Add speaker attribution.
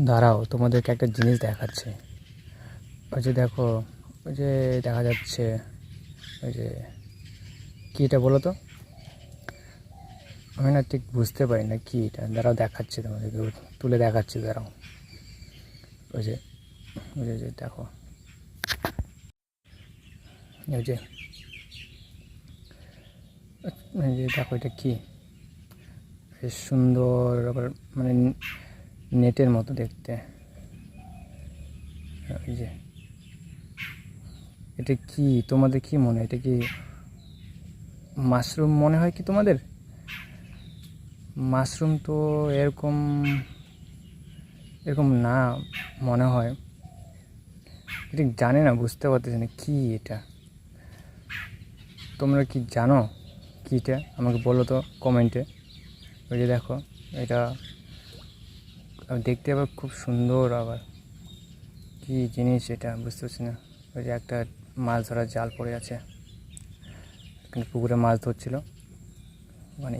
Speaker 1: দাঁড়াও, তোমাদেরকে একটা জিনিস দেখাচ্ছে। ওই যে দেখো, ওই যে দেখা যাচ্ছে, ওই যে কী এটা বলো তো? আমি না ঠিক বুঝতে পারি না কি এটা। দাঁড়াও, দেখাচ্ছি তোমাদেরকে, তুলে দেখাচ্ছি, দাঁড়াও। ওই যে ওই যে দেখো, ওই যে ওই যে দেখো, এটা কি বেশ সুন্দর, আবার মানে নেটের মতো দেখতে। ওই যে এটা কি, তোমাদের কি মনে হয়? এটা কি মাশরুম মনে হয় কি তোমাদের? মাশরুম তো এরকম এরকম না মনে হয়। ঠিক জানি না, বুঝতে পারতেছি না কি এটা। তোমরা কি জানো কি এটা? আমাকে বলো তো কমেন্টে। ওই যে দেখো, এটা দেখতে আবার খুব সুন্দর, আবার কি জিনিস এটা বুঝতে পারছি না। ওই যে একটা মাছ ধরার জাল পড়ে আছে, কিন্তু পুকুরে মাছ ধরছিল, মানে